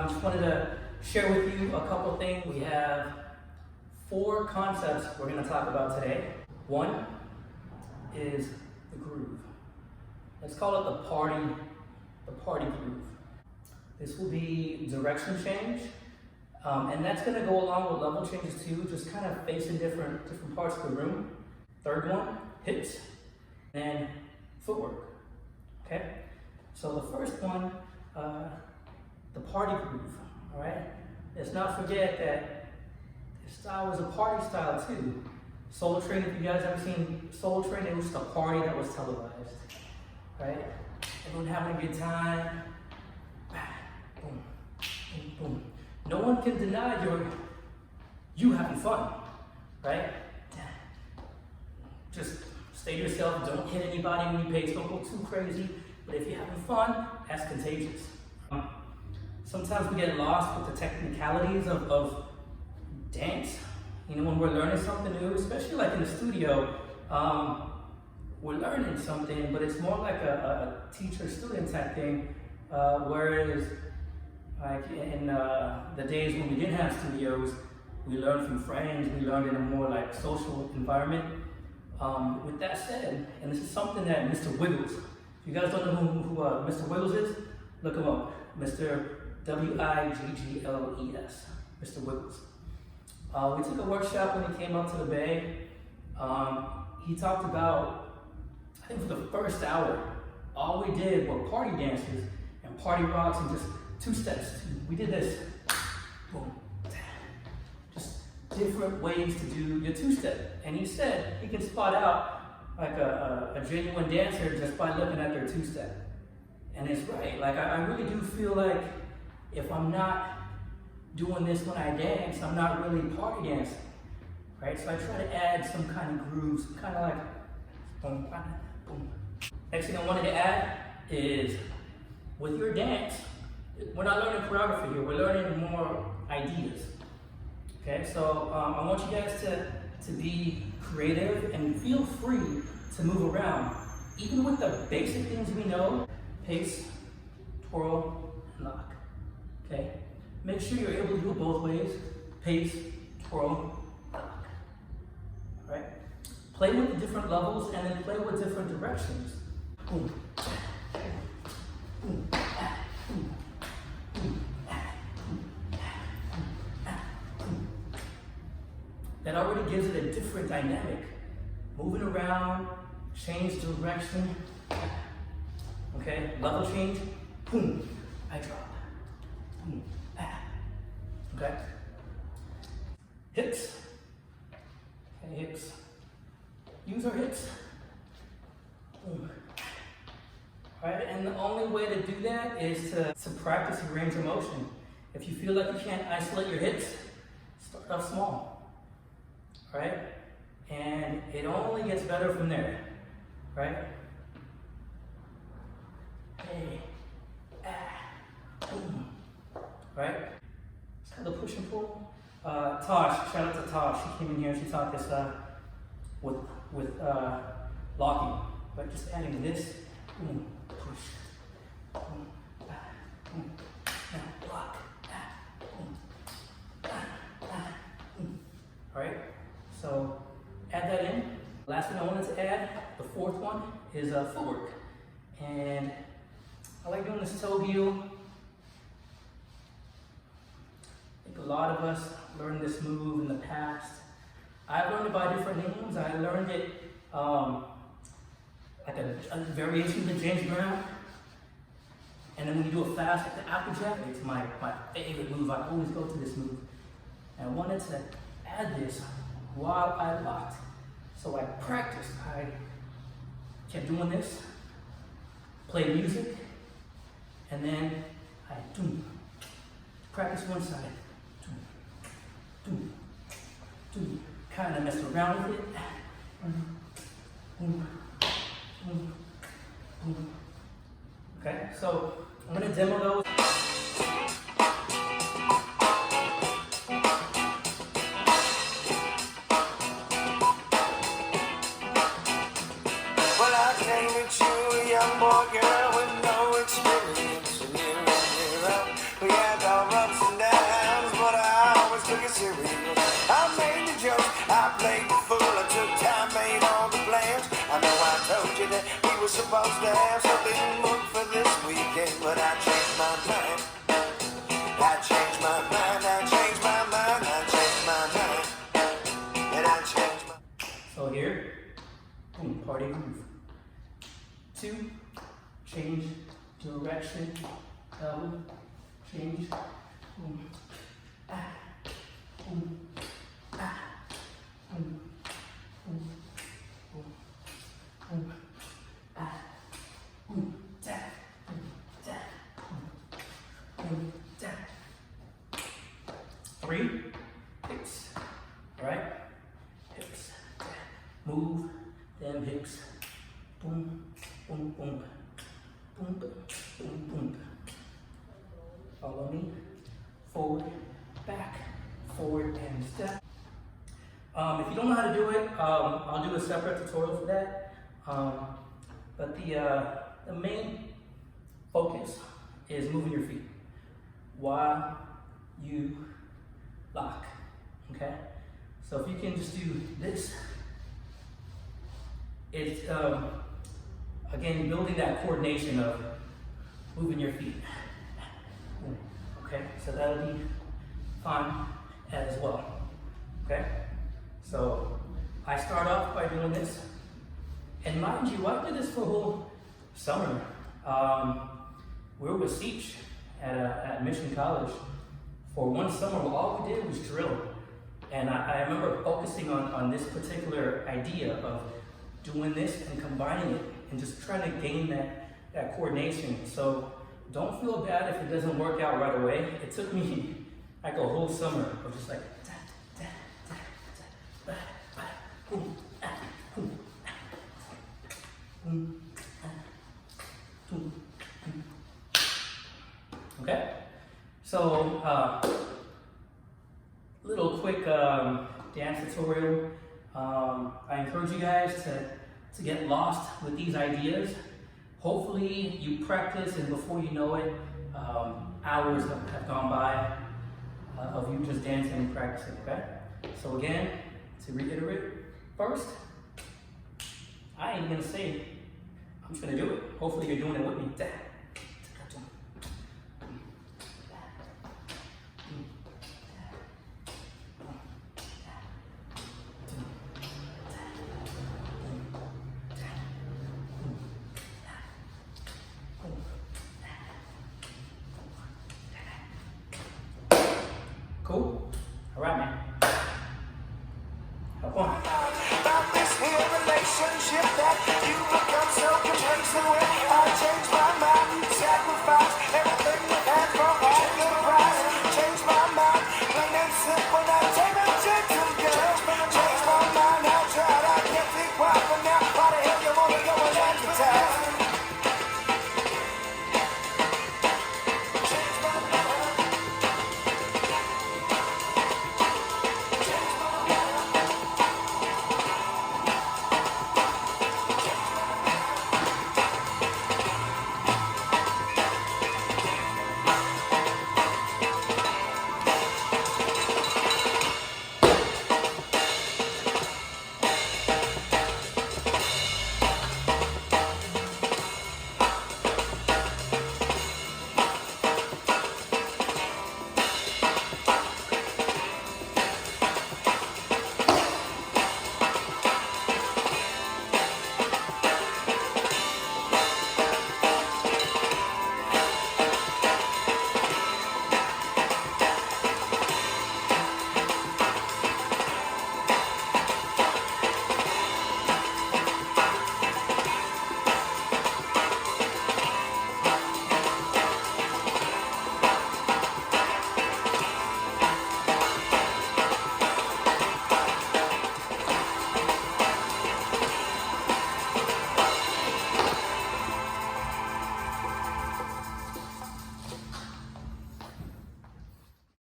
Just wanted to share with you a couple things. We have 4 concepts we're going to talk about today. One is the groove. Let's call it the party groove. This will be direction change, and that's going to go along with level changes too, just kind of facing different parts of the room. Third one, hips, and footwork. Okay, so the first one, the party groove. All right, let's not forget that this style was a party style too. Soul Train, if you guys ever seen Soul Train, it was a party that was televised. Right, everyone having a good time. Boom, boom, boom. No one can deny you having fun, right? Just stay yourself, don't hit anybody when you pace, don't go too crazy, but if you're having fun, that's contagious. Sometimes we get lost with the technicalities of dance. You know, when we're learning something new, especially like in the studio, we're learning something, but it's more like a teacher-student type thing, whereas like in the days when we didn't have studios, we learned from friends, we learned in a more like social environment. With that said, and this is something that Mr. Wiggles, if you guys don't know who Mr. Wiggles is, look him up. Mr. Wiggles, Mr. Wiggles. We took a workshop when he came out to the Bay. He talked about, I think for the first hour, all we did were party dances and party rocks and just 2 steps. We did this, boom, just different ways to do your 2-step. And he said he can spot out like a genuine dancer just by looking at their 2-step. And it's right, like I really do feel like if I'm not doing this when I dance, I'm not really party dancing, right? So I try to add some kind of groove, some kind of like boom, boom. Next thing I wanted to add is with your dance, we're not learning choreography here, we're learning more ideas. Okay, so I want you guys to be creative and feel free to move around. Even with the basic things we know, pace, twirl, and lock. Okay, make sure you're able to do it both ways, pace, twirl, lock. All right, play with the different levels and then play with different directions. Boom. Boom. That already gives it a different dynamic. Moving around, change direction. Okay, level change. Boom, I drop. Boom, okay. Hips. Okay, hips. Use our hips. Boom. All right, and the only way to do that is to practice your range of motion. If you feel like you can't isolate your hips, start off small. Right? And it only gets better from there, right? Hey, boom, right? It's kind of push and pull. Tosh, shout out to Tosh. She came in here and she taught this with locking, right? Just adding this, boom, push, boom, boom, now lock, boom, boom. All right? So add that in. Last thing I wanted to add, the 4th one, is footwork. And I like doing this toe heel. I think a lot of us learned this move in the past. I learned it by different names. I learned it like a variation of the James Brown. And then when you do it fast, like the Applejack, it's my favorite move. I always go to this move. And I wanted to add this while I locked. So I practiced. I kept doing this, play music, and then I practice one side, kind of mess around with it. Okay, so I'm gonna demo those. Young boy, girl with no experience, and we had our supposed to have something booked for this weekend, but I changed my mind. I changed my mind. I changed my mind. I changed my mind. And I changed my. So here, boom, party groove. 2, change direction, elbow, change, boom, ah, boom, ah, boom, boom, boom, boom, ah, boom, tap, boom, tap. 3, hips, right? Hips, move them hips, boom, boom, boom, boom, boom, boom. Follow me, forward, back, forward, and step. If you don't know how to do it, I'll do a separate tutorial for that. But the main focus is moving your feet while you lock, okay? So if you can just do this, it's, again, building that coordination of moving your feet. Okay, so that'll be fun as well, okay? So I start off by doing this, and mind you, I did this for a whole summer. We were with Siege at Mission College for one summer. All we did was drill, and I remember focusing on this particular idea of doing this and combining it and just trying to gain that coordination. So don't feel bad if it doesn't work out right away. It took me like a whole summer of just like okay? So little quick dance tutorial. I encourage you guys to get lost with these ideas. Hopefully you practice, and before you know it, hours have gone by of you just dancing and practicing, okay? So again, to reiterate, first, I ain't gonna say, I'm just gonna do it. Hopefully you're doing it with me. Cool?